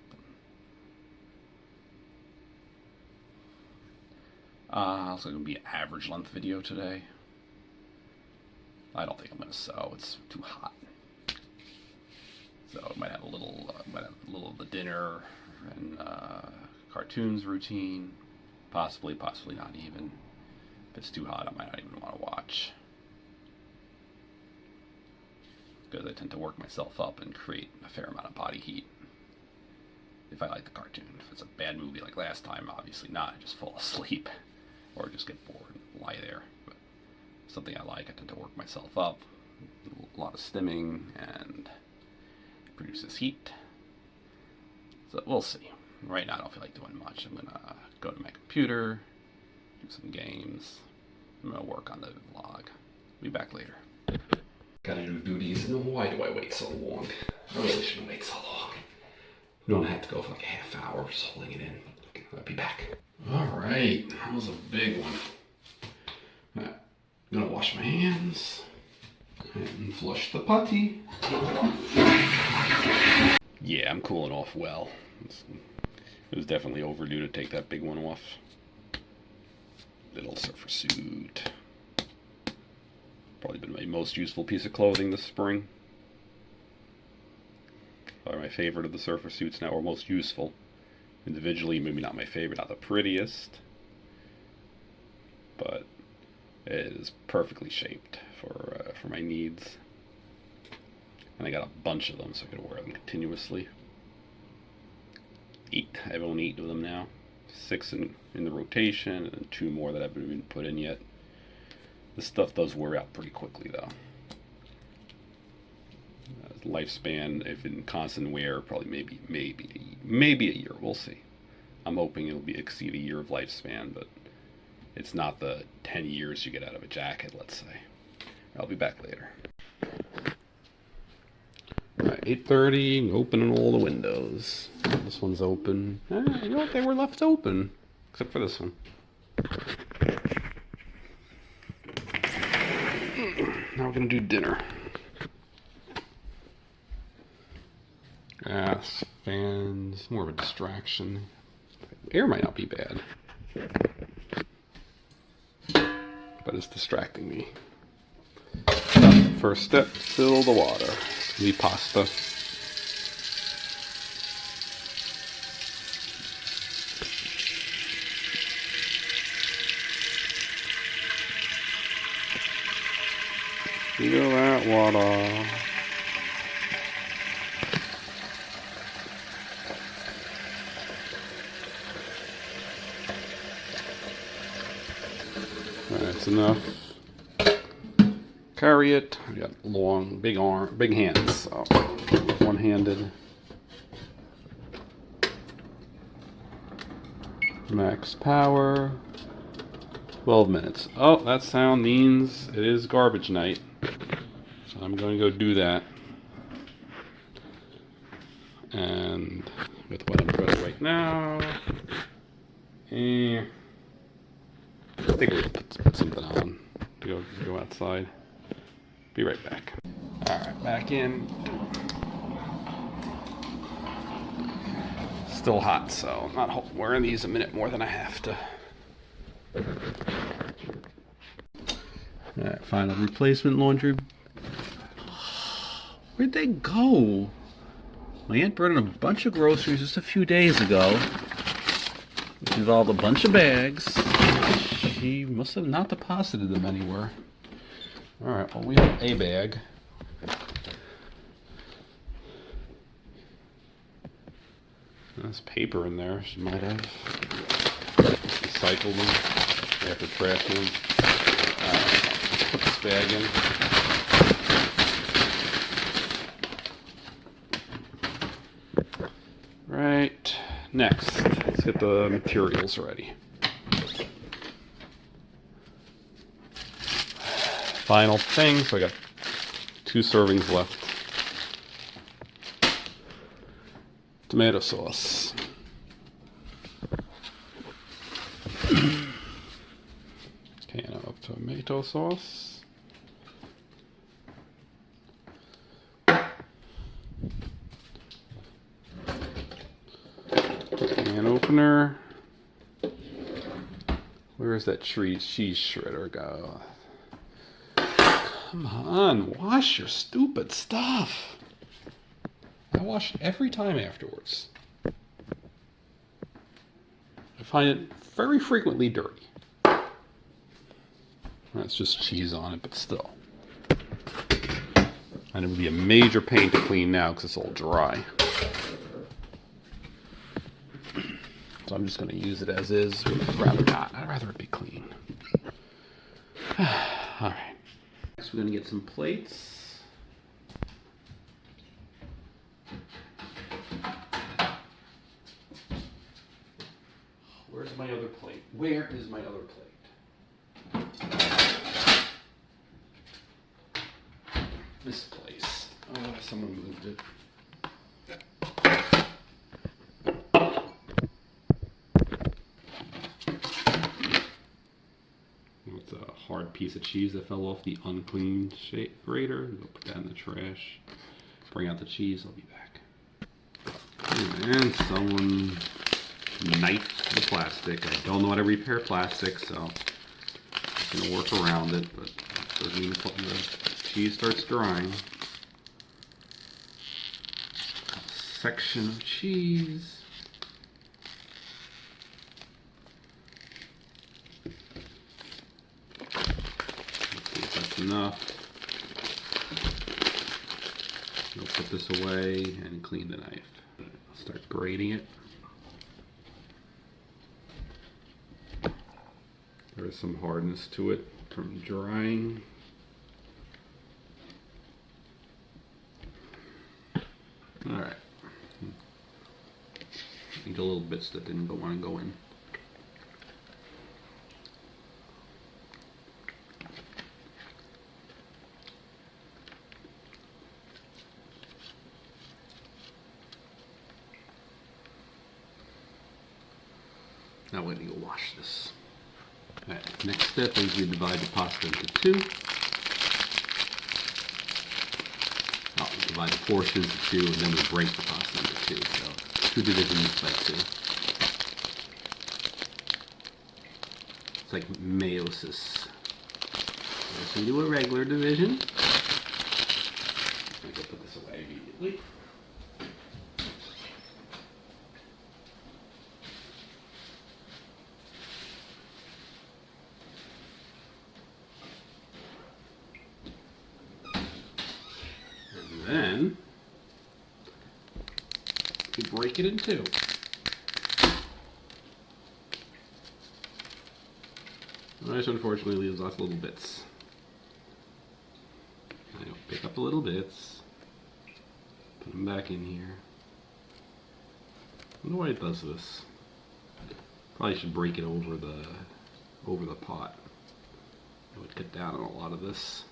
It's going to be an average length video today. I don't think I'm going to sew. It's too hot. So I might have a little of the dinner and cartoons routine. Possibly not even. If it's too hot, I might not even want to watch. Because I tend to work myself up and create a fair amount of body heat. If I like the cartoon. If it's a bad movie like last time, obviously not. I just fall asleep. Or just get bored and lie there. But something I like, I tend to work myself up. A lot of stimming and it produces heat. So we'll see. Right now I don't feel like doing much. I'm gonna go to my computer, do some games. I'm gonna work on the vlog. Be back later. Gotta do duties. No, why do I wait so long? I really shouldn't wait so long. No, I had to go for like a half hour just holding it in. I'll be back. Alright, that was a big one. I'm gonna wash my hands and flush the putty. Yeah, I'm cooling off well. It was definitely overdue to take that big one off. Little surfer suit. Probably been my most useful piece of clothing this spring. Probably my favorite of the surfer suits now, or most useful. Individually, maybe not my favorite, not the prettiest. But it is perfectly shaped for my needs. And I got a bunch of them, so I can wear them continuously. 8. I have only 8 of them now. 6 in the rotation, and 2 more that I haven't even put in yet. This stuff does wear out pretty quickly, though. Lifespan, if in constant wear, probably maybe a year. We'll see. I'm hoping it'll exceed a year of lifespan, but it's not the 10 years you get out of a jacket, let's say. I'll be back later. Alright, 8:30, opening all the windows. This one's open. You know what? They were left open, except for this one. Now we're gonna do dinner. Gas, fans, more of a distraction. Air might not be bad, but it's distracting me. First step, fill the water. It's gonna be pasta. Feel that water. Alright, that's enough. Carry it. I got long, big hands, so one-handed. Max power. 12 minutes. Oh, that sound means it is garbage night. So I'm going to go do that. And with what I'm doing right now, I think we'll put something on to go outside. Be right back. Alright, back in. Still hot, so I'm not wearing these a minute more than I have to. Alright, final replacement laundry. Where'd they go? My aunt brought in a bunch of groceries just a few days ago, which involved a bunch of bags. She must have not deposited them anywhere. Alright, well, we have a bag. There's paper in there. She might have recycled them after trashing them. Let's put this bag in. Right, next, let's get the materials ready. Final thing, so I got 2 servings left. Tomato sauce. Can of tomato sauce. Can opener. Where is that cheese shredder go? Come on, wash your stupid stuff. I wash it every time afterwards. I find it very frequently dirty. That's just cheese on it, but still. And it would be a major pain to clean now because it's all dry. So I'm just going to use it as is. I'd rather not. I'd rather it be clean. Alright. Next we're going to get some plates. Where's my other plate? Where is my other plate? This place. Oh, someone moved it. It's a hard piece of cheese that fell off the unclean grater. I'll put that in the trash. Bring out the cheese. I'll be back. And someone knifed the plastic. I don't know how to repair plastic, so I'm just gonna work around it. But doesn't mean the cheese starts drying. A section of cheese. Let's see if that's enough. I'll put this away and clean the knife. I'll start grating it. There is some hardness to it from drying. Alright. I think the little bits that didn't want to go in. Now we're going to go wash this. Alright, next step is we divide the pasta into 2. Oh, we divide the portions into 2 and then we break the pasta into 2. So 2 divisions by 2. It's like meiosis. Let's do a regular division. I'm going to put this away immediately. could break it in two. Which unfortunately leaves lots of little bits. I'll pick up the little bits, put them back in here. I wonder why it does this. Probably should break it over the pot. It would cut down on a lot of this.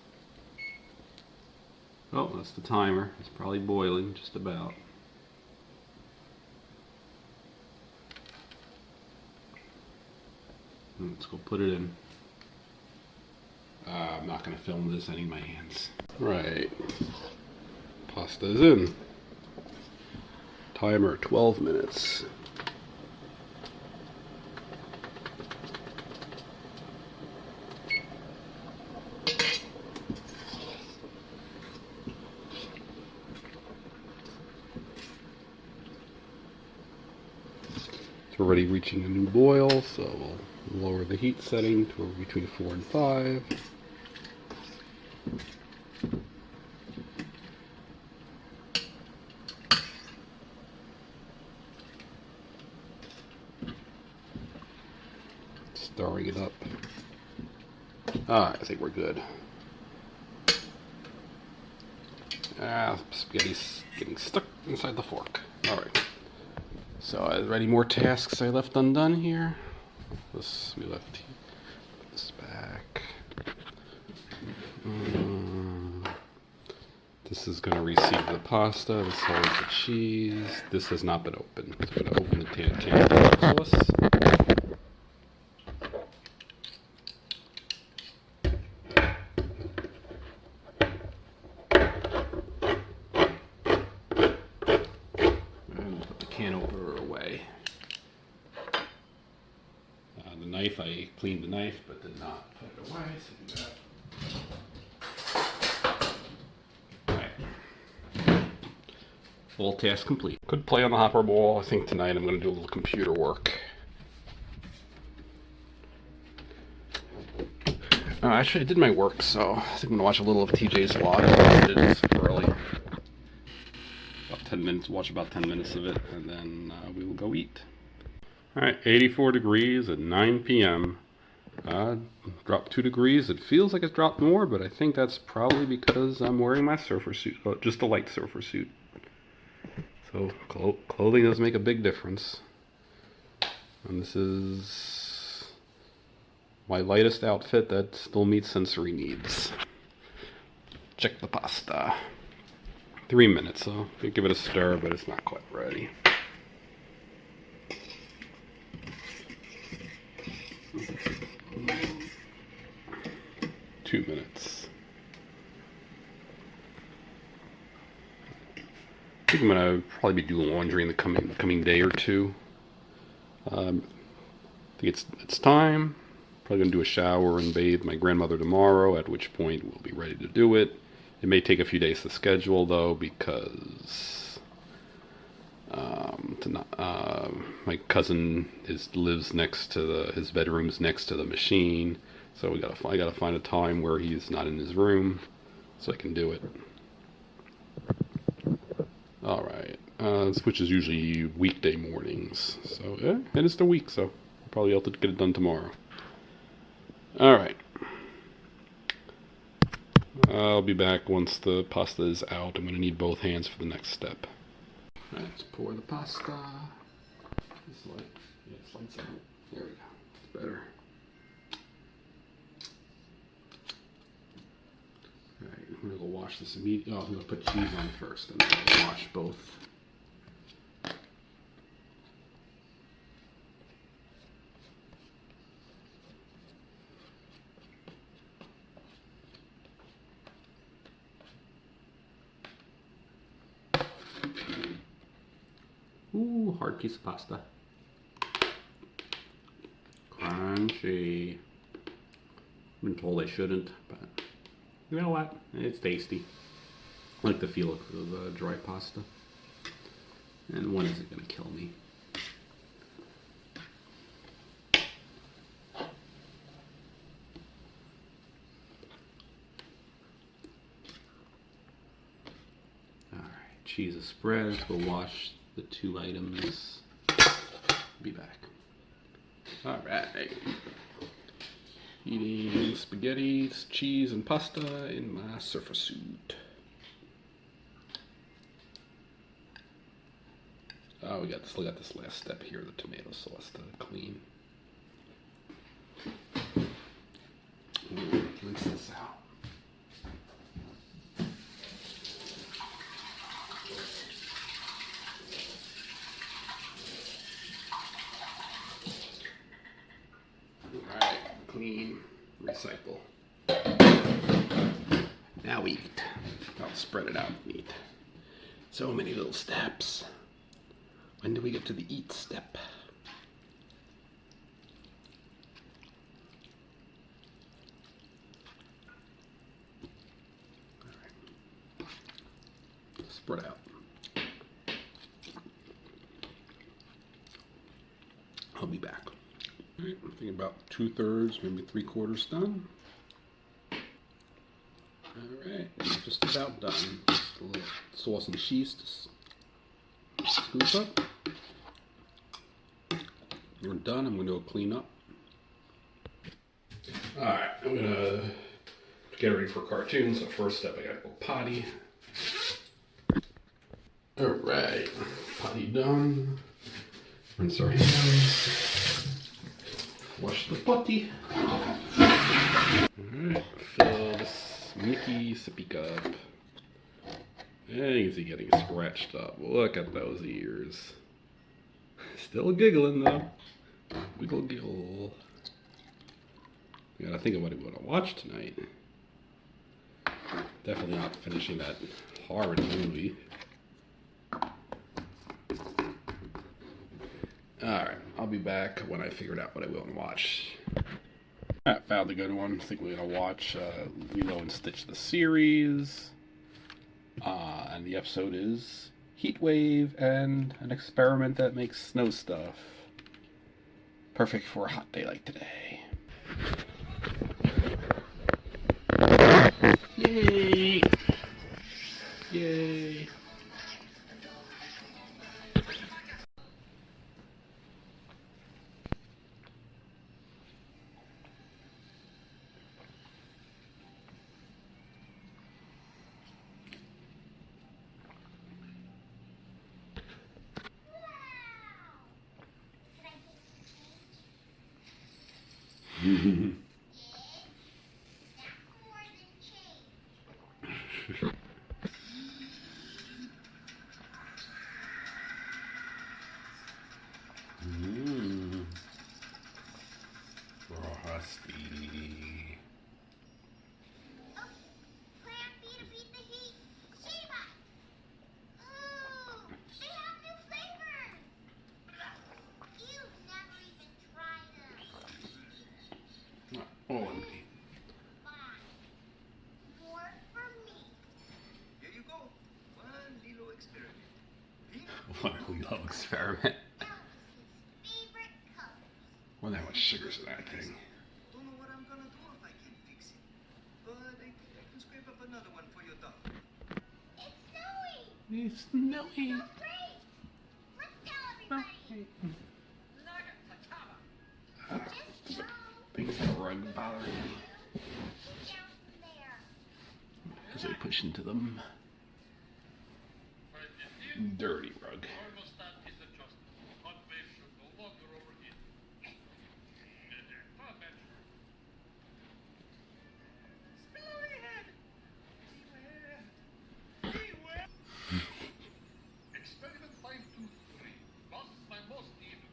Oh, that's the timer. It's probably boiling just about. Let's go put it in. I'm not going to film this. I need my hands. Right. Pasta is in. Timer 12 minutes. It's already reaching a new boil, so we'll lower the heat setting to between 4 and 5. Stirring it up. I think we're good. Spaghetti's getting stuck inside the fork. Alright. So, are there any more tasks I left undone here? We left put this back. This is going to receive the pasta. This holds the cheese. This has not been opened. So I'm going to open the can sauce. Can opener away. The knife, I cleaned the knife but did not put it away, so do that. Alright. All tasks complete. Could play on the hopper ball. I think tonight I'm going to do a little computer work. Actually, I did my work, so I think I'm going to watch a little of TJ's vlog. It is early. 10 minutes, watch about 10 minutes of it, and then we will go eat. Alright, 84 degrees at 9 p.m. Dropped 2 degrees. It feels like it's dropped more, but I think that's probably because I'm wearing my surfer suit, just a light surfer suit. So clothing does make a big difference. And this is my lightest outfit that still meets sensory needs. Check the pasta. 3 minutes, so give it a stir, but it's not quite ready. Two minutes. I think I'm gonna probably be doing laundry in the coming day or two. I think it's time. Probably gonna do a shower and bathe my grandmother tomorrow, at which point we'll be ready to do it. It may take a few days to schedule, though, because my cousin lives next to his bedroom's next to the machine, so I gotta find a time where he's not in his room, so I can do it. All right, which is usually weekday mornings. So yeah, it is the week, so I'll probably have to get it done tomorrow. All right. I'll be back once the pasta is out. I'm going to need both hands for the next step. Alright, let's pour the pasta. This light. Yeah, it's lights out. There we go. It's better. Alright, I'm going to go wash this immediately. Oh, I'm going to put cheese on first, and then I'll wash both. Ooh, hard piece of pasta. Crunchy. I've been told I shouldn't, but you know what? It's tasty. I like the feel of dry pasta. And when is it going to kill me? Alright, cheese is spread. We'll wash the 2 items. Be back. Alright. Eating spaghetti, cheese, and pasta in my surfer suit. Oh, we still got this last step here, the tomato sauce to clean. Ooh, rinse this out. Alright, clean, recycle. Now we eat. I'll spread it out and eat. So many little steps. When do we get to the eat step? Alright. Spread out. I'll be back. Alright, I'm thinking about 2/3, maybe 3/4 done. Alright, just about done. Just a little sauce and cheese to scoop up. We're done. I'm going to go clean up. Alright, I'm going to get ready for cartoons. So first step, I got to go potty. Alright, potty done. Rinse our hands. Wash the potty. Alright, fill this Mickey sippy cup. And you can see getting scratched up. Look at those ears. Still giggling though. Wiggle giggle. I gotta think of what I'm gonna watch tonight. Definitely not finishing that horrid movie. Alright, I'll be back when I figured out what I will and watch. I found a good one. I think we're gonna watch Lilo and Stitch the series. And the episode is Heat Wave and an experiment that makes snow stuff. Perfect for a hot day like today. Yay! Yay! Frosty. Oh, empty. More for me. Here you go. One Lilo experiment. What a Lilo experiment. That was his favorite color. Wonder how much sugar's in that thing. Don't know what I'm gonna do if I can't fix it. But I think I can scrape up another one for your dog. It's snowing. It's snowing. Oh, great. Let's tell everybody. Just Things that rug bothering me down from there. as I push into them. Dirty rug. Experiment 523. Lost my most evil.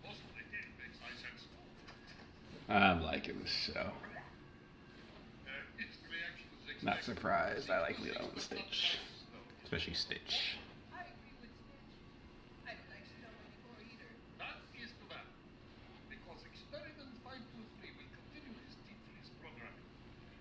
Most of the game makes I sense too. I'm liking this show. Its reaction is Not exactly surprised. I like Lilo and Stitch. Especially Stitch. I agree with Stitch. I don't like snow anymore either. That is too bad. Because experiment 523 will continue his deep freeze program.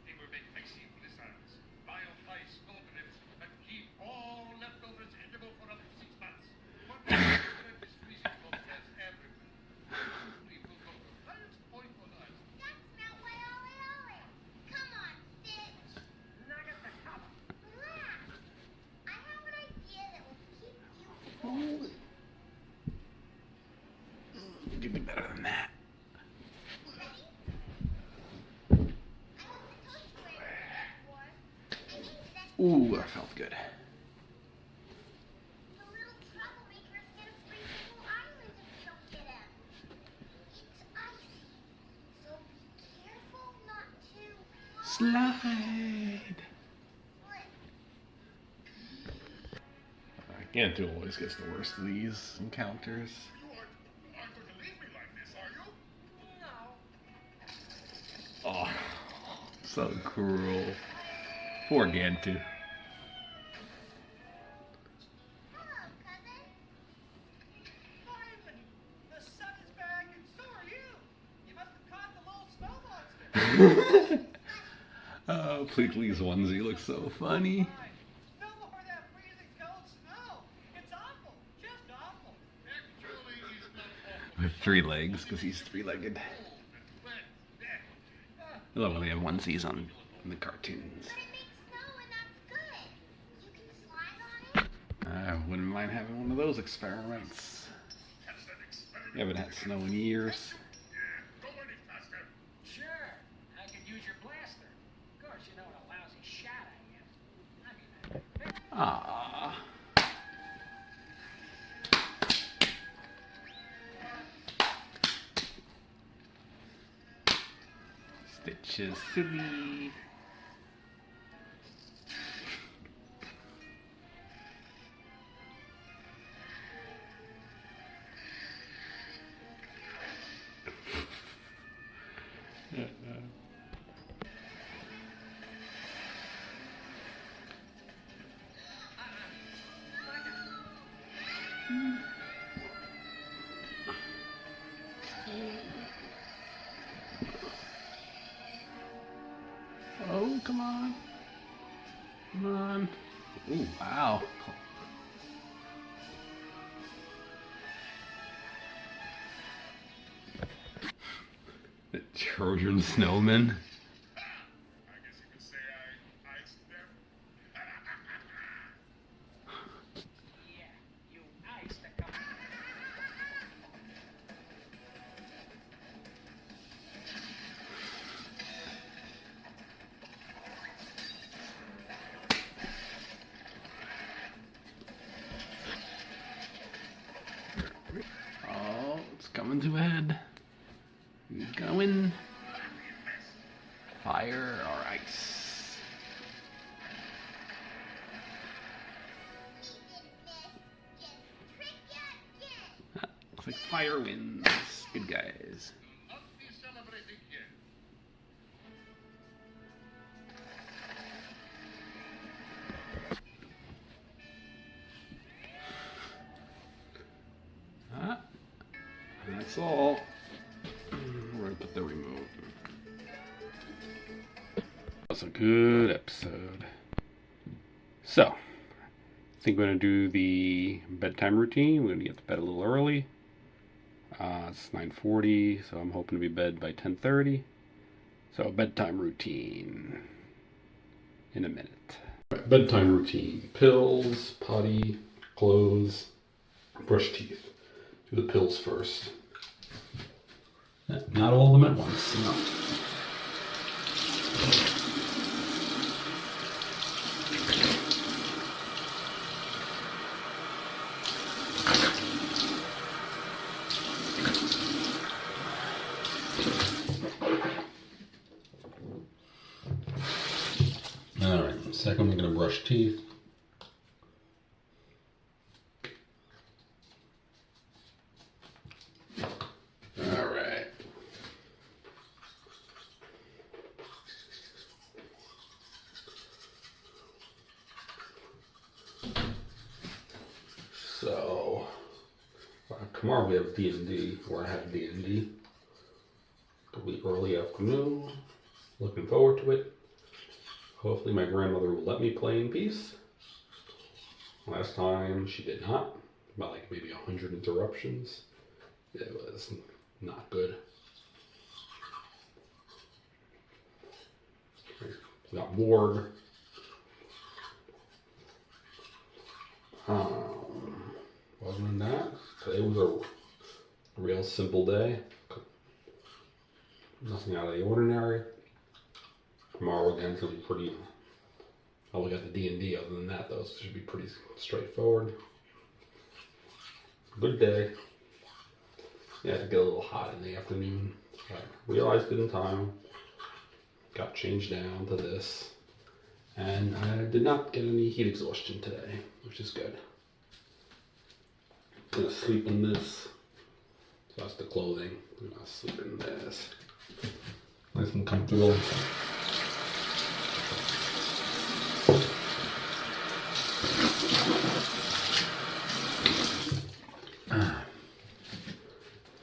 He will make maxi blizzards, mile high snow drifts, and keep all leftovers edible for up to 6 months. But the experiment is freezing contents everywhere. 523 will go to the highest point on Earth. That's not what Ole. Come on, Stitch. Nagata Kaba. Relax. I have an idea that You can do better than that. Ooh, that felt good. The little troublemakers get a free little island if we don't get him. It's icy, so be careful not to Slide. slip. Gantu always gets the worst of these encounters. You aren't going to leave me like this, are you? No. Oh, so cruel. Poor Gantu. Hello, cousin. Finally, the sun is back and so are you. You must have caught the little snow monster. Oh, Pleakley's onesie looks so funny. No more of that freezing cold snow. It's awful, just awful. Actually, he's not awful. With 3 legs, because he's 3-legged. I love when they have onesies on in the cartoons. But it makes snow and that's good. You can slide on it. I wouldn't mind having one of those experiments. Has that experiment We haven't had snow in years. Go any faster. Sure, I could use your blaster. Of course, you know what a lousy shot I am. I mean, Ah. Stitch is silly. Oh, come on. Come on. Ooh, wow. The Trojan snowman. I guess you could say I iced them. yeah, you iced a couple. Oh, it's coming to a head. Who's gonna win? Fire or ice? He didn't miss. Just trick you again. Looks like fire wins. Good guys. Not be celebrating yet. Ah, that's all. We're gonna put the remote. That's a good episode. So, I think we're gonna do the bedtime routine. We're gonna get to bed a little early. It's 9:40, so I'm hoping to be bed by 10:30. So, bedtime routine in a minute. Bedtime routine: pills, potty, clothes, brush teeth. Do the pills first. Not all of them at once. No. All right. Second, we're gonna brush teeth. All right. So, tomorrow we have D&D, or I have D&D. It'll be early afternoon. Looking forward to it. Hopefully my grandmother will let me play in peace. Last time she did not. About like maybe 100 interruptions. It was not good. We got bored. Other than that, today was A real simple day. Nothing out of the ordinary. Tomorrow again's gonna be pretty. Oh, we got the D&D. Other than that, though, so it should be pretty straightforward. Good day. Yeah, it get a little hot in the afternoon. I realized it in time. Got changed down to this. And I did not get any heat exhaustion today, which is good. I'm gonna sleep in this. So that's the clothing. I'm gonna sleep in this. Nice and comfortable.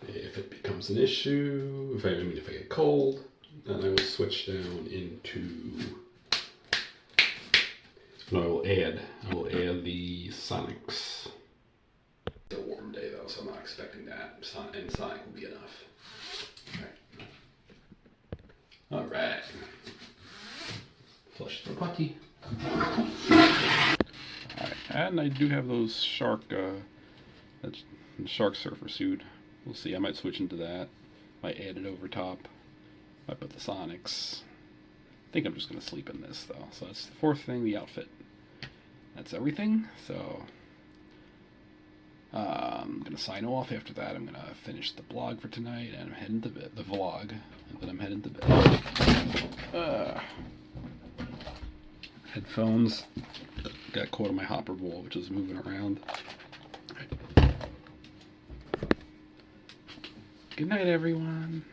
If it becomes an issue, if I get cold, then I will switch down into. No, I will add the Sonics. It's a warm day though, so I'm not expecting that. And Sonic will be enough. All right. Flush the putty. Alright, and I do have those shark surfer suit. We'll see, I might switch into that. Might add it over top. Might put the Sonics. I think I'm just gonna sleep in this though. So that's the fourth thing, the outfit. That's everything. So I'm gonna sign off after that. I'm gonna finish the blog for tonight and I'm heading to bed. The vlog. And then I'm heading to bed. Headphones. Got caught on my hopper ball, which is moving around. Right. Good night, everyone.